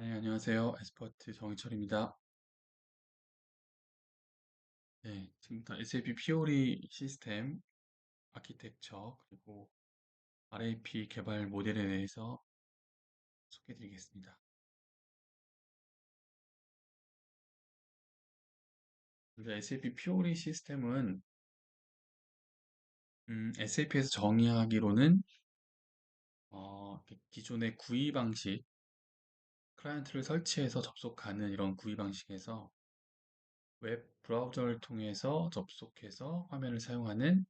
네, 안녕하세요. 에스퍼트 정희철입니다. 네, 지금부터 SAP 피오리 시스템 아키텍처 그리고 RAP 개발 모델에 대해서 소개해드리겠습니다. 먼저 SAP 피오리 시스템은 SAP에서 정의하기로는 기존의 구이 방식, 클라이언트를 설치해서 접속하는 이런 구이 방식에서 웹 브라우저를 통해서 접속해서 화면을 사용하는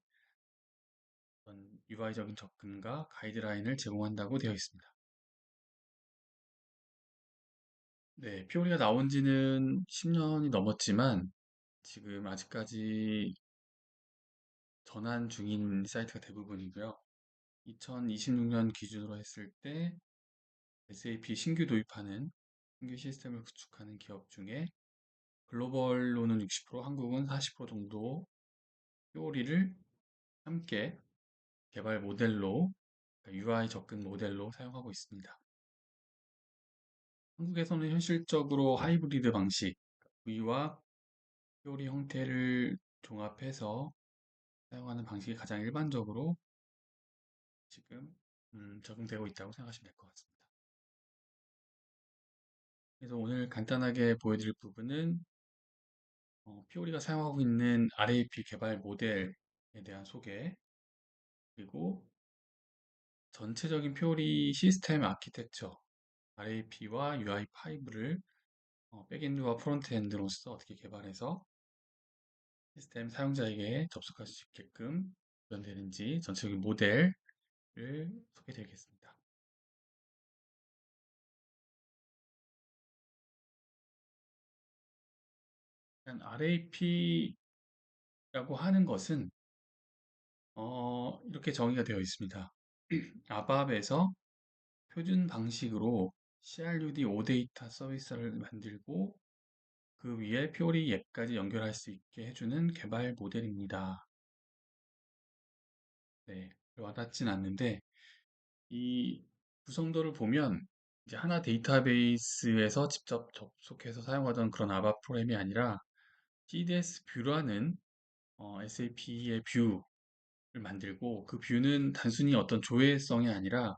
UI적인 접근과 가이드라인을 제공한다고 되어 있습니다. 네, 피오리가 나온 지는 10년이 넘었지만 지금 아직까지 전환 중인 사이트가 대부분이고요. 2026년 기준으로 했을 때 SAP 신규 도입하는 신규 시스템을 구축하는 기업 중에 글로벌로는 60%, 한국은 40% 정도 피오리를 함께 개발 모델로 UI 접근 모델로 사용하고 있습니다. 한국에서는 현실적으로 하이브리드 방식, V와 피오리 형태를 종합해서 사용하는 방식이 가장 일반적으로 지금 적용되고 있다고 생각하시면 될 것 같습니다. 그래서 오늘 간단하게 보여드릴 부분은 피오리가 사용하고 있는 RAP 개발 모델에 대한 소개, 그리고 전체적인 피오리 시스템 아키텍처, RAP와 UI5를 백엔드와 프론트엔드로서 어떻게 개발해서 시스템 사용자에게 접속할 수 있게끔 구현되는지 전체적인 모델을 소개드리겠습니다. RAP라고 하는 것은 이렇게 정의가 되어 있습니다. 아밥에서 표준 방식으로 CRUD OData 서비스를 만들고 그 위에 피오리 앱까지 연결할 수 있게 해주는 개발 모델입니다. 네, 와닿진 않는데 이 구성도를 보면 이제 하나 데이터베이스에서 직접 접속해서 사용하던 그런 아밥 프로그램이 아니라 CDS 뷰라는 SAP의 뷰를 만들고 그 뷰는 단순히 어떤 조회성이 아니라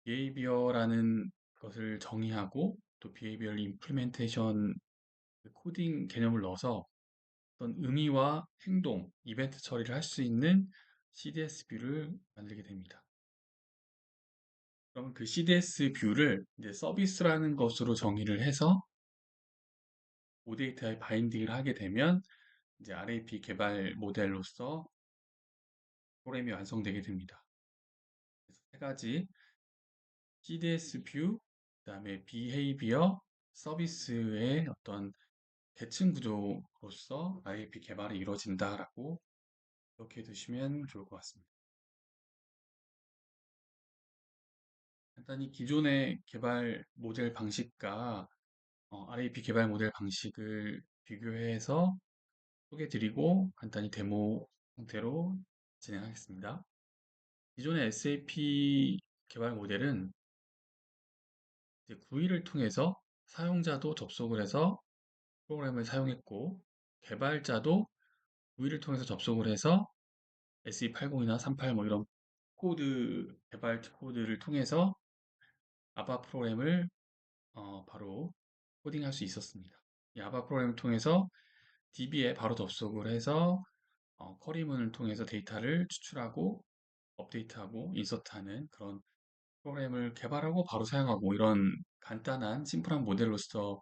behavior라는 것을 정의하고 또 behavior implementation 코딩 개념을 넣어서 어떤 의미와 행동, 이벤트 처리를 할 수 있는 CDS 뷰를 만들게 됩니다. 그러면 그 CDS 뷰를 이제 서비스라는 것으로 정의를 해서 오데이터에 바인딩을 하게 되면 이제 RAP 개발 모델로서 프로그램이 완성되게 됩니다. 그래서 세 가지 CDS 뷰, 그다음에 behavior, 서비스의 어떤 계층 구조로서 RAP 개발이 이루어진다라고 기억해 두시면 좋을 것 같습니다. 간단히 기존의 개발 모델 방식과 RAP 개발 모델 방식을 비교해서 소개드리고 간단히 데모 형태로 진행하겠습니다. 기존의 SAP 개발 모델은 이제 GUI를 통해서 사용자도 접속을 해서 프로그램을 사용했고 개발자도 GUI를 통해서 접속을 해서 SE80이나 38 뭐 이런 코드 개발 코드를 통해서 아바 프로그램을 바로 코딩할 수 있었습니다. 이 아바 프로그램을 통해서 DB에 바로 접속을 해서 쿼리문을 통해서 데이터를 추출하고 업데이트하고 인서트하는 그런 프로그램을 개발하고 바로 사용하고 이런 간단한 심플한 모델로서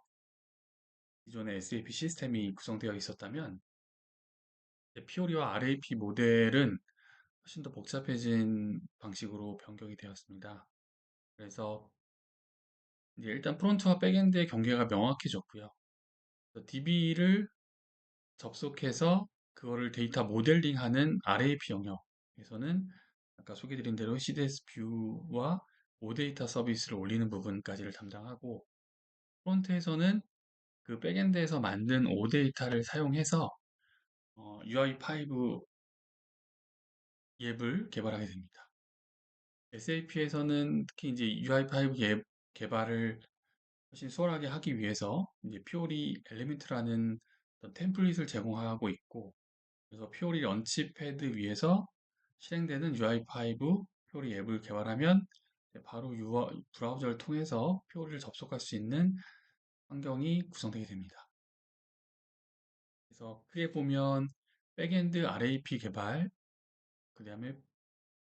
기존의 SAP 시스템이 구성되어 있었다면 피오리와 RAP 모델은 훨씬 더 복잡해진 방식으로 변경이 되었습니다. 그래서 이제 일단 프론트와 백엔드의 경계가 명확해졌고요. DB를 접속해서 그거를 데이터 모델링하는 RAP 영역에서는 아까 소개드린 대로 CDS 뷰와 오데이터 서비스를 올리는 부분까지를 담당하고 프론트에서는 그 백엔드에서 만든 오데이터를 사용해서 UI5 앱을 개발하게 됩니다. SAP에서는 특히 이제 UI5 앱 개발을 훨씬 수월하게 하기 위해서 이제 피오리 엘리멘트라는 어떤 템플릿을 제공하고 있고, 그래서 피오리 런치 패드 위에서 실행되는 UI5 피오리 앱을 개발하면 이제 바로 브라우저를 통해서 피오리를 접속할 수 있는 환경이 구성되게 됩니다. 그래서 크게 보면 백엔드 RAP 개발, 그 다음에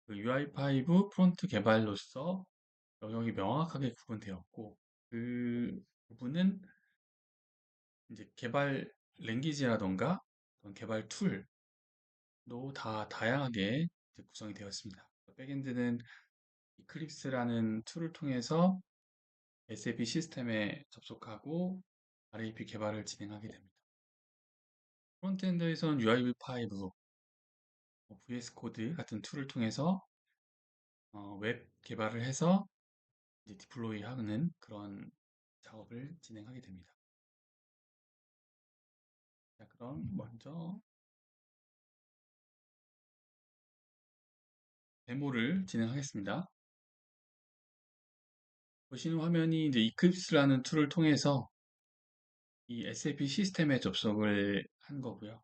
그 UI5 프론트 개발로서 영역이 명확하게 구분되었고, 그 부분은 이제 개발 랭귀지라던가 어떤 개발 툴도 다 다양하게 이제 구성이 되어 있습니다. 백엔드는 이클립스라는 툴을 통해서 SAP 시스템에 접속하고 RAP 개발을 진행하게 됩니다. 프론트엔드에서는 UI5, VS 코드 같은 툴을 통해서 웹 개발을 해서 이제 디플로이 하는 그런 작업을 진행하게 됩니다. 자, 그럼 먼저 데모를 진행하겠습니다. 보시는 화면이 이제 이클립스라는 툴을 통해서 이 SAP 시스템에 접속을 한 거고요.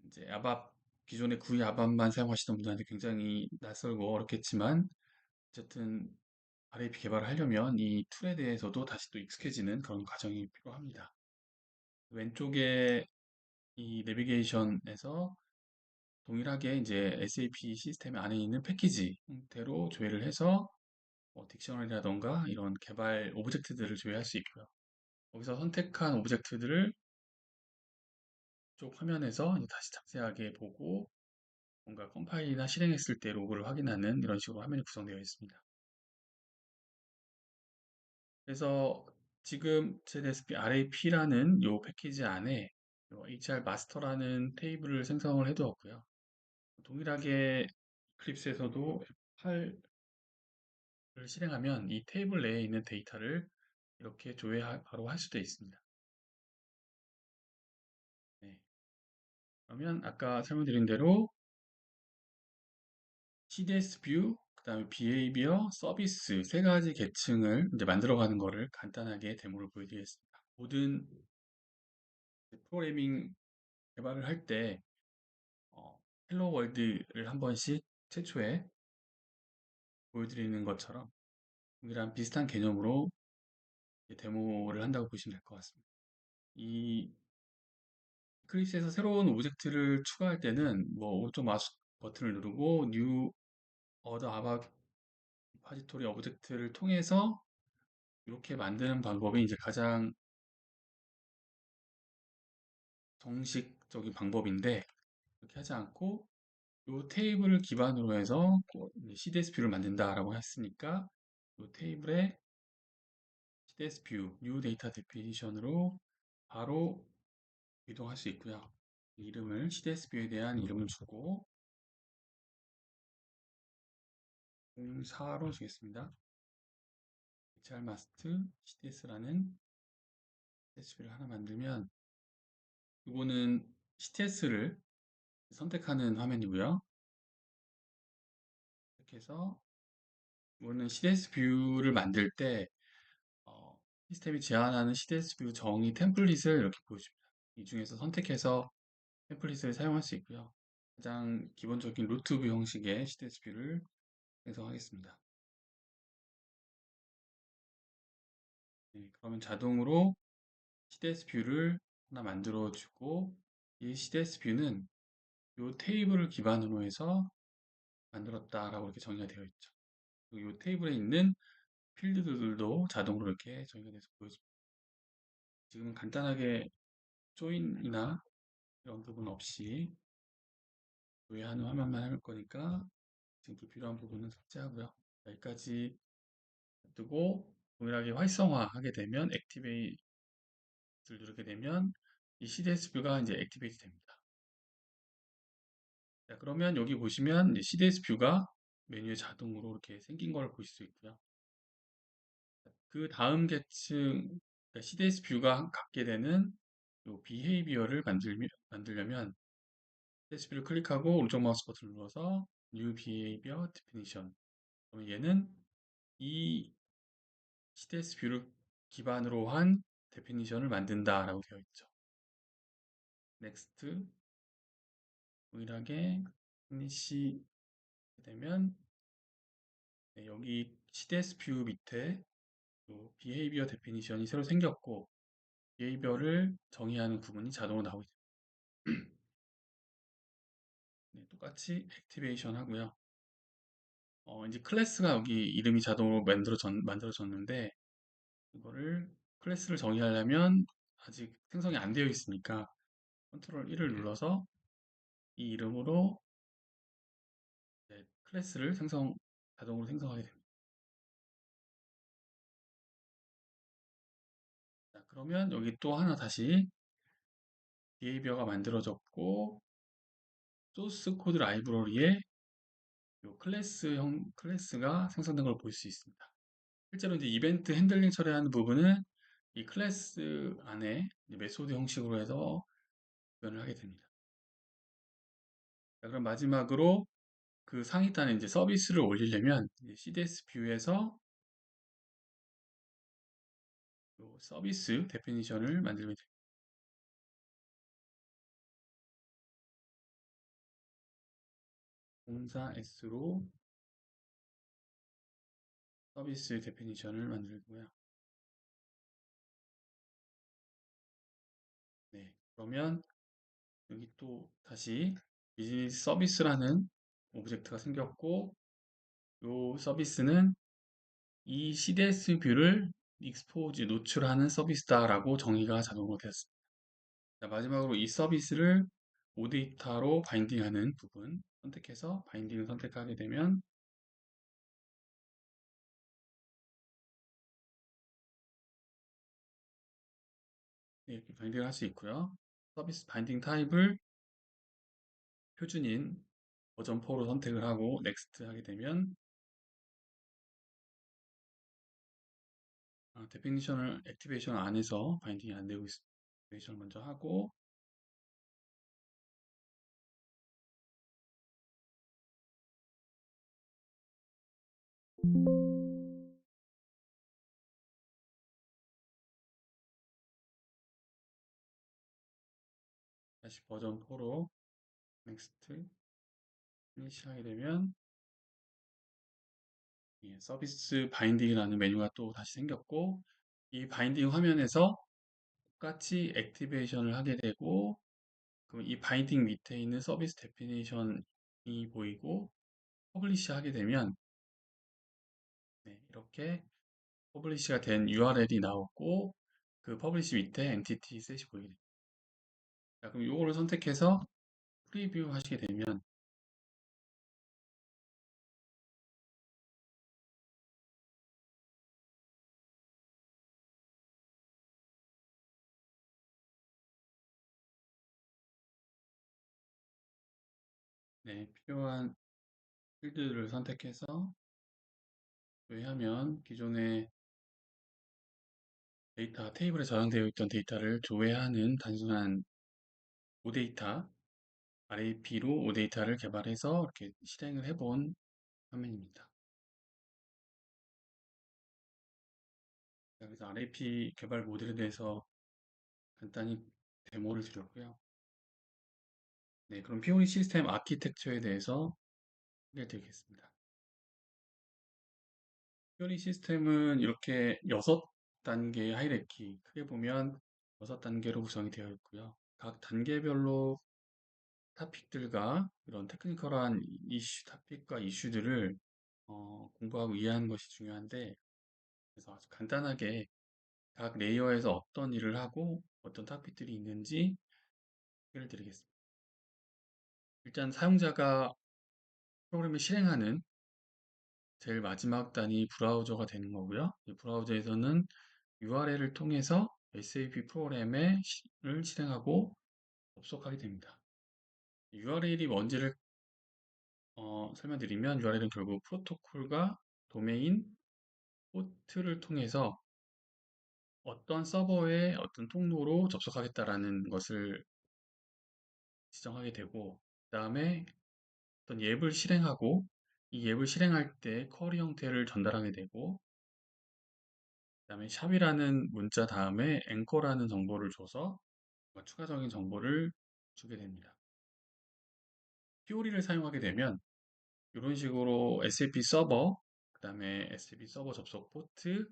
이제 아밥, 기존의 구이 아밥만 사용하시던 분들한테 굉장히 낯설고 어렵겠지만, 어쨌든 RAP 개발을 하려면 이 툴에 대해서도 다시 또 익숙해지는 그런 과정이 필요합니다. 왼쪽에 이 내비게이션에서 동일하게 이제 SAP 시스템 안에 있는 패키지 형태로 조회를 해서 딕셔너리라던가 이런 개발 오브젝트들을 조회할 수 있고요. 거기서 선택한 오브젝트들을 쪽 화면에서 이제 다시 자세하게 보고 뭔가 컴파일이나 실행했을 때 로그를 확인하는 이런 식으로 화면이 구성되어 있습니다. 그래서 지금 ZSP RAP라는 이 패키지 안에 요 HR 마스터라는 테이블을 생성을 해두었고요. 동일하게 클립스에서도 F8을 실행하면 이 테이블 내에 있는 데이터를 이렇게 조회 바로 할 수도 있습니다. 네. 그러면 아까 설명드린 대로 CDS 뷰, 그 다음에 Behavior, 서비스 세 가지 계층을 이제 만들어가는 거를 간단하게 데모를 보여드리겠습니다. 모든 프로그래밍 개발을 할 때 헬로 월드를 한 번씩 최초에 보여드리는 것처럼 동일한 비슷한 개념으로 데모를 한다고 보시면 될 것 같습니다. 이 클립스에서 새로운 오브젝트를 추가할 때는 뭐 오른쪽 마우스 버튼을 누르고 New Order About 리파지토리 오브젝트를 통해서 이렇게 만드는 방법이 이제 가장 정식적인 방법인데, 그렇게 하지 않고 이 테이블을 기반으로 해서 CDS 뷰를 만든다라고 했으니까 이 테이블에 CDS 뷰, New Data Definition으로 바로 이동할 수 있고요. 이름을 CDS 뷰에 대한 이름을 주고 04로 주겠습니다. HR 마스트 CDS라는 CDS 뷰를 하나 만들면 이거는 CTS를 선택하는 화면이고요. 이렇게 해서 이거는 CDS 뷰를 만들 때 시스템이 제한하는 CDS 뷰 정의 템플릿을 이렇게 보여줍니다. 이 중에서 선택해서 템플릿을 사용할 수 있고요. 가장 기본적인 루트 뷰 형식의 CDS 뷰를 생성하겠습니다. 네, 그러면 자동으로 CDS 뷰를 하나 만들어 주고, 이 CDS 뷰는 이 테이블을 기반으로 해서 만들었다라고 이렇게 정의가 되어 있죠. 그리고 이 테이블에 있는 필드들도 자동으로 이렇게 정의가 돼서 보여집니다. 지금은 간단하게 조인이나 이런 부분 없이 조회하는 화면만 할 거니까 지금 불필요한 부분은 삭제하고요. 여기까지 두고 동일하게 활성화하게 되면 액티베이트를 누르게 되면 이 CDS 뷰가 이제 액티베이트 됩니다. 자, 그러면 여기 보시면 CDS 뷰가 메뉴에 자동으로 이렇게 생긴 걸 보실 수 있고요. 그 다음 계층 그러니까 CDS 뷰가 갖게 되는 요 비헤이비어를 만들려면 CDS 뷰를 클릭하고 오른쪽 마우스 버튼을 눌러서 New Behavior Definition. 그러면 얘는 이 CDS 뷰를 기반으로 한 데피니션을 만든다라고 되어 있죠. next 동일하게 피니시 되면 네, 여기 CDS 뷰 밑에 또 behavior definition이 새로 생겼고 behavior를 정의하는 구문이 자동으로 나오게 됩니다. 네, 똑같이 액티베이션 하고요. 이제 클래스가 여기 이름이 자동으로 만들어졌는데 이거를 클래스를 정의하려면 아직 생성이 안 되어 있으니까 컨트롤 1을 눌러서 이 이름으로 네, 클래스를 자동으로 생성하게 됩니다. 자, 그러면 여기 또 하나 다시 behavior가 만들어졌고 소스 코드 라이브러리에 이 클래스가 생성된 걸 볼 수 있습니다. 실제로 이제 이벤트 핸들링 처리하는 부분은 이 클래스 안에 메소드 형식으로 해서 구현을 하게 됩니다. 자, 그럼 마지막으로 그 상위단에 이제 서비스를 올리려면 CDS 뷰에서 서비스 데피니션을 만들면 됩니다. 공사 S로 서비스 데피니션을 만들고요. 네, 그러면 여기 또 다시 비즈니스 서비스라는 오브젝트가 생겼고 이 서비스는 이 CDS 뷰를 익스포즈 노출하는 서비스다라고 정의가 자동으로 되었습니다. 자, 마지막으로 이 서비스를 오데이터로 바인딩하는 부분 선택해서 바인딩을 선택하게 되면 네, 이렇게 바인딩을 할 수 있고요. 서비스 바인딩 타입을 표준인 버전 4로 선택을 하고 넥스트 하게 되면 데피니션을 액티베이션 안에서 바인딩이 안 되고 있습니다. 액티베이션을 먼저 하고 다시 버전 4로 넥스트 피니시 하게 되면 예, 서비스 바인딩이라는 메뉴가 또 다시 생겼고 이 바인딩 화면에서 똑같이 액티베이션을 하게 되고 그럼 이 바인딩 밑에 있는 서비스 데피니션이 보이고 퍼블리시 하게 되면 네, 이렇게 퍼블리시가 된 URL이 나오고 그 퍼블리시 밑에 엔티티 셋이 보이게 됩니다. 자, 그럼 이거를 선택해서 프리뷰 하시게 되면 네, 필요한 필드를 선택해서 조회하면 기존의 데이터 테이블에 저장되어 있던 데이터를 조회하는 단순한 오데이터 RAP로 오데이터를 개발해서 이렇게 실행을 해본 화면입니다. 그래서 RAP 개발 모델에 대해서 간단히 데모를 드렸고요. 네, 그럼 피오니 시스템 아키텍처에 대해서 소개해 드리겠습니다. 피오니 시스템은 이렇게 6단계의 하이래키, 크게 보면 6단계로 구성이 되어 있고요. 각 단계별로 토픽들과 이런 테크니컬한 토픽과 이슈들을 공부하고 이해하는 것이 중요한데, 그래서 아주 간단하게 각 레이어에서 어떤 일을 하고 어떤 토픽들이 있는지 소개를 드리겠습니다. 일단 사용자가 프로그램을 실행하는 제일 마지막 단위 브라우저가 되는 거고요. 이 브라우저에서는 URL을 통해서 SAP 프로그램을 실행하고 접속하게 됩니다. URL이 뭔지를 설명드리면 URL은 결국 프로토콜과 도메인, 포트를 통해서 어떤 서버의 어떤 통로로 접속하겠다라는 것을 지정하게 되고 그 다음에 어떤 앱을 실행하고 이 앱을 실행할 때 쿼리 형태를 전달하게 되고 그다음에 샵이라는 문자 다음에 앵커라는 정보를 줘서 추가적인 정보를 주게 됩니다. PO리를 사용하게 되면 이런 식으로 SAP 서버, 그다음에 SAP 서버 접속 포트,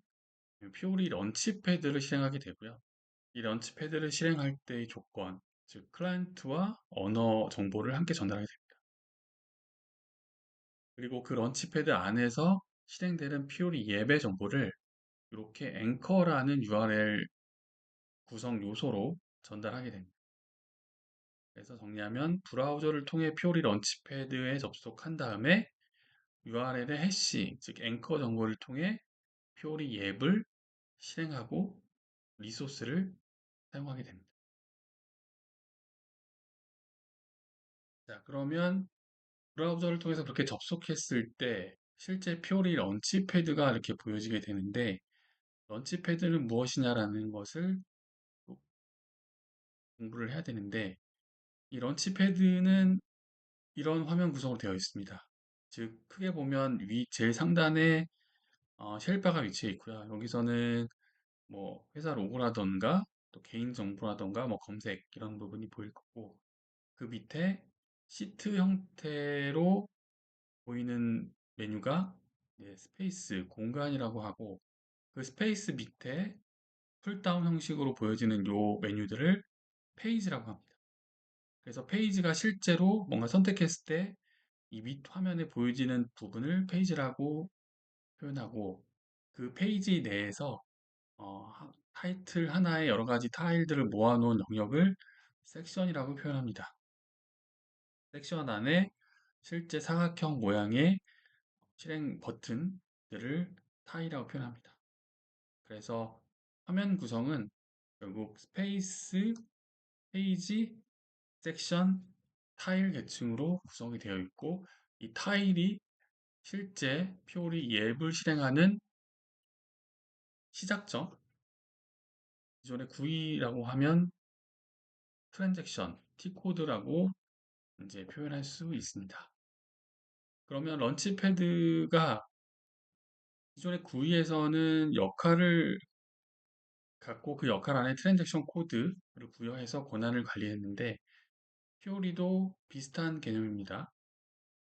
PO리 런치패드를 실행하게 되고요. 이 런치패드를 실행할 때의 조건, 즉 클라이언트와 언어 정보를 함께 전달하게 됩니다. 그리고 그 런치패드 안에서 실행되는 PO리 예배 정보를 이렇게 앵커라는 URL 구성 요소로 전달하게 됩니다. 그래서 정리하면 브라우저를 통해 피오리 런치패드에 접속한 다음에 URL의 해시, 즉 앵커 정보를 통해 피오리 앱을 실행하고 리소스를 사용하게 됩니다. 자, 그러면 브라우저를 통해서 그렇게 접속했을 때 실제 피오리 런치패드가 이렇게 보여지게 되는데 런치패드는 무엇이냐라는 것을 공부를 해야 되는데 이 런치패드는 이런 화면 구성으로 되어 있습니다. 즉 크게 보면 위 제일 상단에 쉘바가 위치해 있고요. 여기서는 뭐 회사 로고라던가 또 개인 정보라던가 뭐 검색 이런 부분이 보일 거고 그 밑에 시트 형태로 보이는 메뉴가 스페이스 공간이라고 하고 그 스페이스 밑에 풀다운 형식으로 보여지는 요 메뉴들을 페이지라고 합니다. 그래서 페이지가 실제로 뭔가 선택했을 때 이 밑 화면에 보여지는 부분을 페이지라고 표현하고 그 페이지 내에서 타이틀 하나에 여러 가지 타일들을 모아놓은 영역을 섹션이라고 표현합니다. 섹션 안에 실제 사각형 모양의 실행 버튼들을 타일이라고 표현합니다. 그래서 화면 구성은 결국 스페이스, 페이지, 섹션, 타일 계층으로 구성이 되어 있고 이 타일이 실제 피오리 앱을 실행하는 시작점, 기존의 GUI라고 하면 트랜잭션, T코드라고 이제 표현할 수 있습니다. 그러면 런치패드가 기존의 GUI에서는 역할을 갖고 그 역할 안에 트랜잭션 코드를 부여해서 권한을 관리했는데 피오리도 비슷한 개념입니다.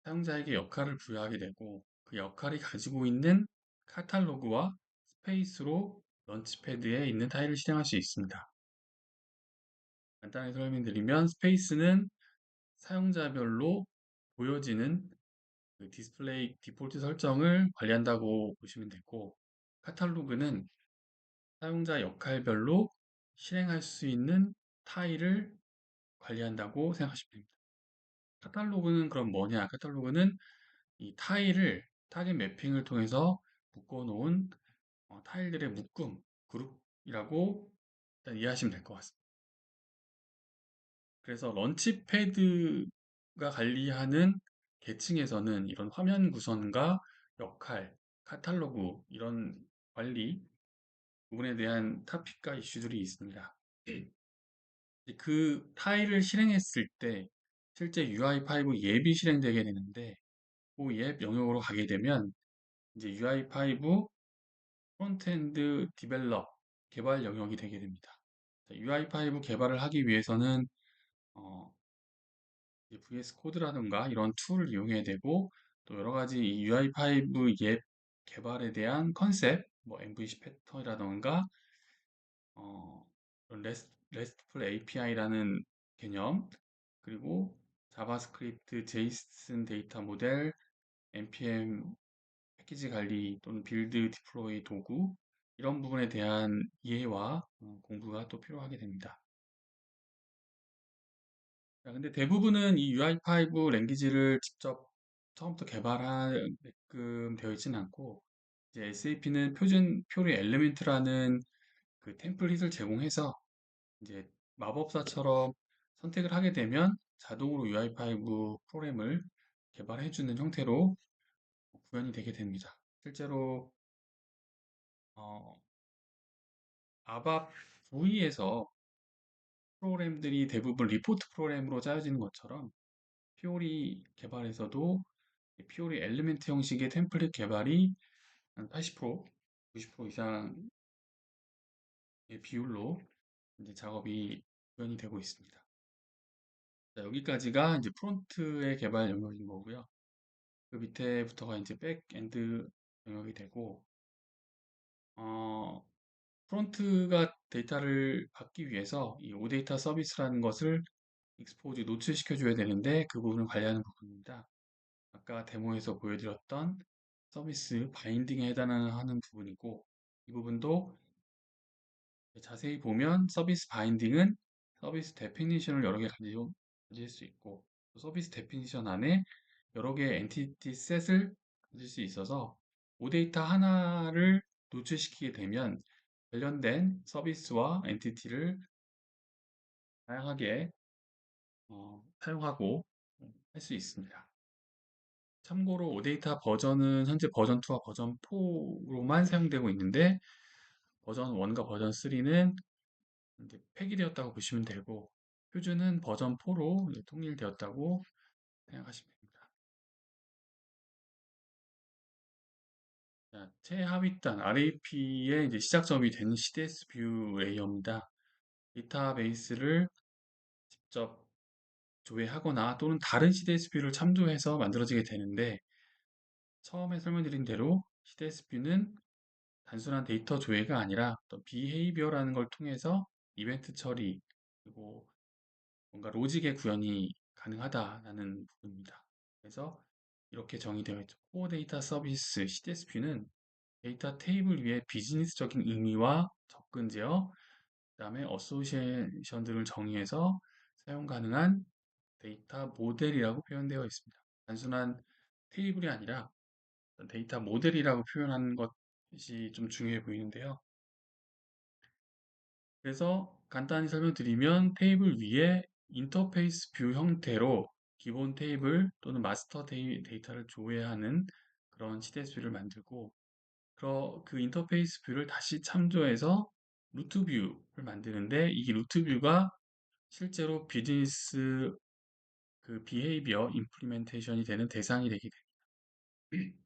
사용자에게 역할을 부여하게 되고 그 역할이 가지고 있는 카탈로그와 스페이스로 런치패드에 있는 타일을 실행할 수 있습니다. 간단하게 설명드리면 스페이스는 사용자별로 보여지는 그 디스플레이 디폴트 설정을 관리한다고 보시면 되고 카탈로그는 사용자 역할별로 실행할 수 있는 타일을 관리한다고 생각하시면 됩니다. 카탈로그는 그럼 뭐냐? 카탈로그는 이 타일을 타겟 매핑을 통해서 묶어놓은 타일들의 묶음, 그룹이라고 일단 이해하시면 될 것 같습니다. 그래서 런치패드가 관리하는 계층에서는 이런 화면 구성과 역할, 카탈로그 이런 관리 부분에 대한 토픽과 이슈들이 있습니다. 그 타일을 실행했을 때 실제 UI5 앱이 실행되게 되는데 그 앱 영역으로 가게 되면 이제 UI5 프론트엔드 디벨롭 개발 영역이 되게 됩니다. UI5 개발을 하기 위해서는 어, VS 코드라든가 이런 툴을 이용해야 되고 또 여러 가지 이 UI5 앱 개발에 대한 컨셉, 뭐 MVC 패턴이라든가 어, RESTful API라는 개념 그리고 자바스크립트, 제이슨 데이터 모델, npm 패키지 관리 또는 빌드 디플로이 도구 이런 부분에 대한 이해와 공부가 또 필요하게 됩니다. 자, 근데 대부분은 이 UI5 랭귀지를 직접 처음부터 개발하게끔 되어 있지는 않고 이제 SAP는 표준 표리 엘리멘트라는 그 템플릿을 제공해서 이제 마법사처럼 선택을 하게 되면 자동으로 UI5 프로그램을 개발해주는 형태로 구현이 되게 됩니다. 실제로 어, 아밥 V에서 프로그램들이 대부분 리포트 프로그램으로 짜여지는 것처럼 피오리 개발에서도 피오리 엘리멘트 형식의 템플릿 개발이 한 80%, 90% 이상 비율로 이제 작업이 구현이 되고 있습니다. 자, 여기까지가 이제 프론트의 개발 영역인 거고요. 그 밑에부터가 이제 백엔드 영역이 되고, 어, 프론트가 데이터를 받기 위해서 이 오데이터 서비스라는 것을 익스포즈 노출시켜 줘야 되는데 그 부분을 관리하는 부분입니다. 아까 데모에서 보여드렸던 서비스 바인딩에 해당하는 부분이고, 이 부분도 자세히 보면 서비스 바인딩은 서비스 데피니션을 여러 개 가질 수 있고, 또 서비스 데피니션 안에 여러 개의 엔티티 셋을 가질 수 있어서 오데이터 하나를 노출시키게 되면 관련된 서비스와 엔티티를 다양하게 사용하고 할 수 있습니다. 참고로 오데이터 버전은 현재 버전 2와 버전 4로만 사용되고 있는데 버전 1과 버전 3는 이제 폐기되었다고 보시면 되고 표준은 버전 4로 통일되었다고 생각하시면 됩니다. 자, 최하위단 RAP의 이제 시작점이 되는 CDS 뷰 레이어입니다. 데이터베이스를 직접 조회하거나 또는 다른 CDS 뷰를 참조해서 만들어지게 되는데 처음에 설명드린 대로 CDS 뷰는 단순한 데이터 조회가 아니라 어떤 비헤이비어라는 걸 통해서 이벤트 처리 그리고 뭔가 로직의 구현이 가능하다라는 부분입니다. 그래서 이렇게 정의되어 있죠. 코어 데이터 서비스 CDSP는 데이터 테이블 위에 비즈니스적인 의미와 접근 제어, 그다음에 어소시에이션들을 정의해서 사용 가능한 데이터 모델이라고 표현되어 있습니다. 단순한 테이블이 아니라 데이터 모델이라고 표현하는 것이 좀 중요해 보이는데요. 그래서 간단히 설명드리면 테이블 위에 인터페이스 뷰 형태로 기본 테이블 또는 마스터 데이터를 조회하는 그런 CSV를 만들고 그 인터페이스 뷰를 다시 참조해서 루트 뷰를 만드는데 이 루트 뷰가 실제로 비즈니스 그 비헤이비어 임플리멘테이션이 되는 대상이 되게 됩니다.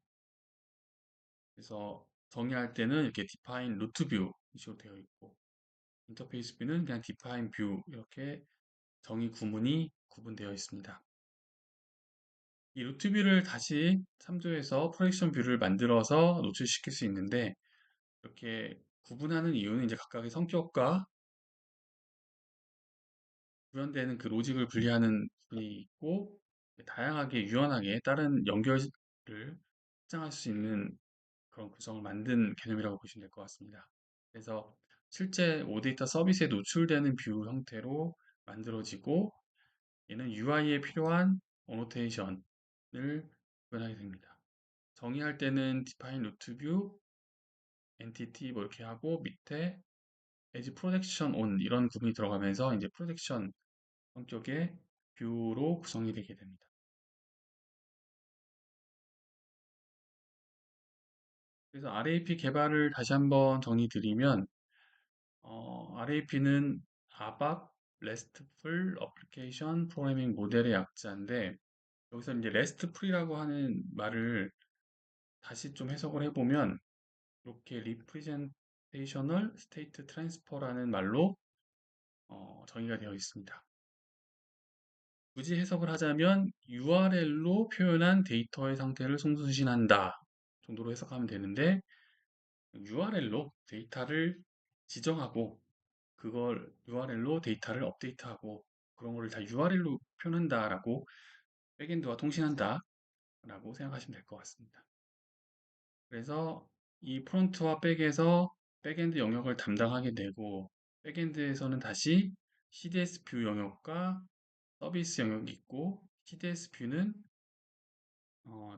그래서 정의할 때는 이렇게 define root view 식으로 되어 있고 인터페이스 뷰는 그냥 define view 이렇게 정의 구문이 구분되어 있습니다. 이 루트 뷰를 다시 참조해서 프로젝션 뷰를 만들어서 노출시킬 수 있는데 이렇게 구분하는 이유는 이제 각각의 성격과 구현되는 그 로직을 분리하는 부분이 있고 다양하게 유연하게 다른 연결을 확장할 수 있는 그런 구성을 만든 개념이라고 보시면 될 것 같습니다. 그래서 실제 오데이터 서비스에 노출되는 뷰 형태로 만들어지고 얘는 UI에 필요한 어노테이션을 구현하게 됩니다. 정의할 때는 define root view, entity 뭐 이렇게 하고 밑에 edge projection on 이런 구분이 들어가면서 이제 프로젝션 성격의 뷰로 구성이 되게 됩니다. 그래서 RAP 개발을 다시 한번 정리드리면 RAP는 ABAP RESTful Application Programming 모델의 약자인데 여기서 이제 RESTful이라고 하는 말을 다시 좀 해석을 해보면 이렇게 Representational State Transfer라는 말로 정의가 되어 있습니다. 굳이 해석을 하자면 URL로 표현한 데이터의 상태를 송수신한다 정도로 해석하면 되는데 URL로 데이터를 지정하고 그걸 URL로 데이터를 업데이트하고 그런 거를 다 URL로 표현한다라고 백엔드와 통신한다라고 생각하시면 될 것 같습니다. 그래서 이 프론트와 백에서 백엔드 영역을 담당하게 되고 백엔드에서는 다시 CDS 뷰 영역과 서비스 영역이 있고 CDS 뷰는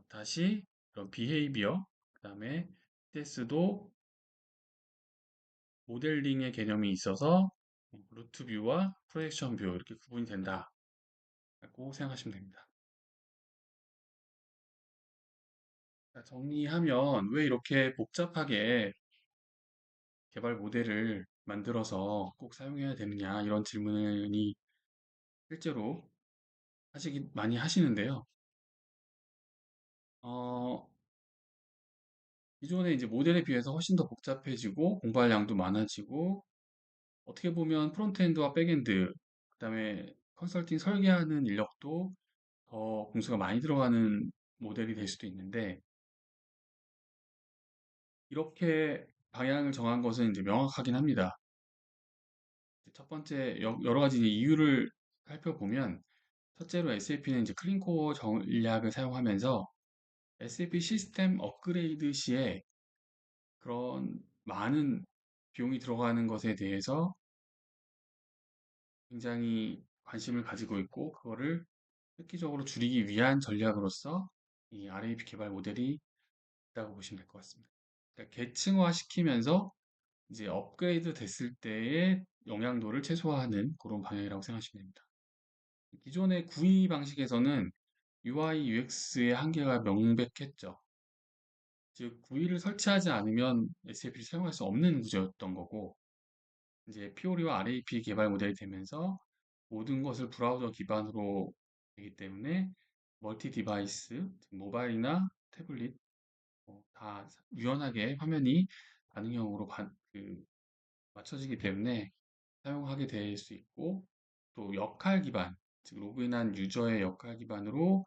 다시 그런 비헤이비어 그다음에 CDS도 모델링의 개념이 있어서 루트 뷰와 프로젝션 뷰 이렇게 구분이 된다라고 생각하시면 됩니다. 자, 정리하면 왜 이렇게 복잡하게 개발 모델을 만들어서 꼭 사용해야 되느냐 이런 질문이 실제로 많이 하시는데요. 어, 기존의 이제 모델에 비해서 훨씬 더 복잡해지고 공부할 양도 많아지고 어떻게 보면 프론트엔드와 백엔드, 그다음에 컨설팅 설계하는 인력도 더 공수가 많이 들어가는 모델이 될 수도 있는데 이렇게 방향을 정한 것은 이제 명확하긴 합니다. 첫 번째 여러 가지 이제 이유를 살펴보면 첫째로 SAP는 이제 클린코어 전략을 사용하면서 SAP 시스템 업그레이드 시에 그런 많은 비용이 들어가는 것에 대해서 굉장히 관심을 가지고 있고 그거를 획기적으로 줄이기 위한 전략으로서 이 RAP 개발 모델이 있다고 보시면 될 것 같습니다. 그러니까 계층화 시키면서 이제 업그레이드 됐을 때의 영향도를 최소화하는 그런 방향이라고 생각하시면 됩니다. 기존의 구이 방식에서는 UI, UX의 한계가 명백했죠. 즉, 구이를 설치하지 않으면 SAP를 사용할 수 없는 구조였던 거고, 이제 피오리와 RAP 개발 모델이 되면서 모든 것을 브라우저 기반으로 되기 때문에 멀티 디바이스, 즉 모바일이나 태블릿 다 유연하게 화면이 반응형으로 맞춰지기 때문에 사용하게 될 수 있고 또 역할 기반, 즉 로그인한 유저의 역할 기반으로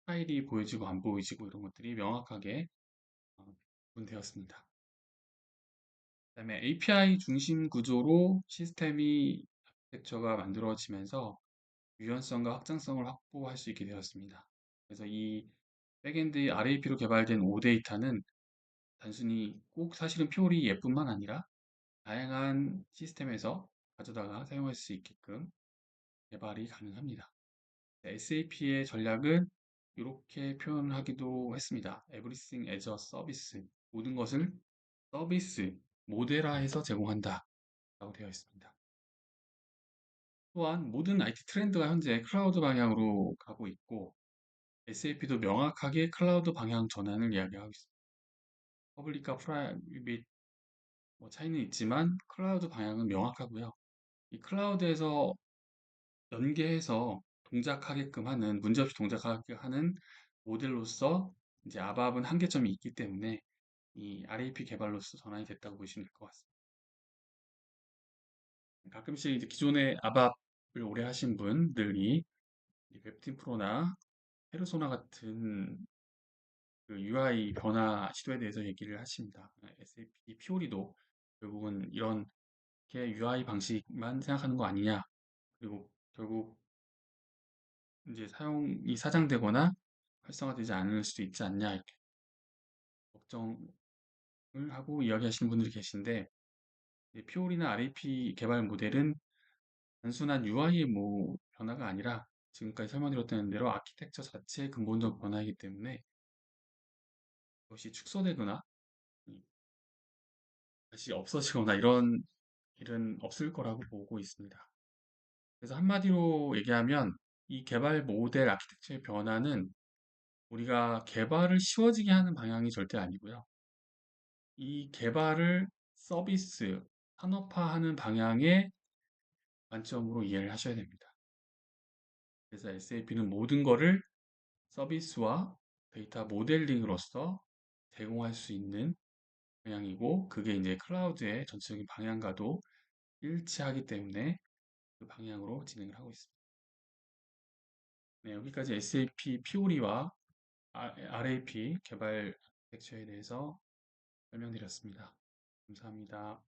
파일이 보여지고 안 보여지고 이런 것들이 명확하게 구분되었습니다. 그다음에 API 중심 구조로 시스템이 아키텍처가 만들어지면서 유연성과 확장성을 확보할 수 있게 되었습니다. 그래서 이 백엔드 RAP로 개발된 OData는 단순히 꼭 사실은 퓨어리 예뿐만 아니라 다양한 시스템에서 가져다가 사용할 수 있게끔 개발이 가능합니다. SAP의 전략은 이렇게 표현하기도 했습니다. Everything as a Service. 모든 것을 서비스, 모델화해서 제공한다. 라고 되어 있습니다. 또한 모든 IT 트렌드가 현재 클라우드 방향으로 가고 있고 SAP도 명확하게 클라우드 방향 전환을 이야기하고 있습니다. 퍼블릭과 프라이빗 차이는 있지만 클라우드 방향은 명확하고요. 이 클라우드에서 연계해서 동작하게끔 하는 문제없이 동작하게 하는 모델로서 이제 아밥은 한계점이 있기 때문에 이 RAP 개발로서 전환이 됐다고 보시면 될 것 같습니다. 가끔씩 이제 기존에 아밥을 오래 하신 분들이 웹팀 프로나 페르소나 같은 그 UI 변화 시도에 대해서 얘기를 하십니다. SAP 피오리도 결국은 이런 게 UI 방식만 생각하는 거 아니냐. 그리고 결국 이제 사용이 사장되거나 활성화되지 않을 수도 있지 않냐 이렇게 걱정을 하고 이야기하시는 분들이 계신데 피오리나 RAP 개발 모델은 단순한 UI의 변화가 아니라 지금까지 설명드렸던 대로 아키텍처 자체의 근본적 변화이기 때문에 그것이 축소되거나 다시 없어지거나 이런 일은 없을 거라고 보고 있습니다. 그래서 한마디로 얘기하면 이 개발 모델 아키텍처의 변화는 우리가 개발을 쉬워지게 하는 방향이 절대 아니고요. 이 개발을 서비스, 산업화하는 방향의 관점으로 이해를 하셔야 됩니다. 그래서 SAP는 모든 거를 서비스와 데이터 모델링으로서 제공할 수 있는 방향이고, 그게 이제 클라우드의 전체적인 방향과도 일치하기 때문에 그 방향으로 진행을 하고 있습니다. 네, 여기까지 SAP 피오리와 RAP 개발 아키텍처에 대해서 설명드렸습니다. 감사합니다.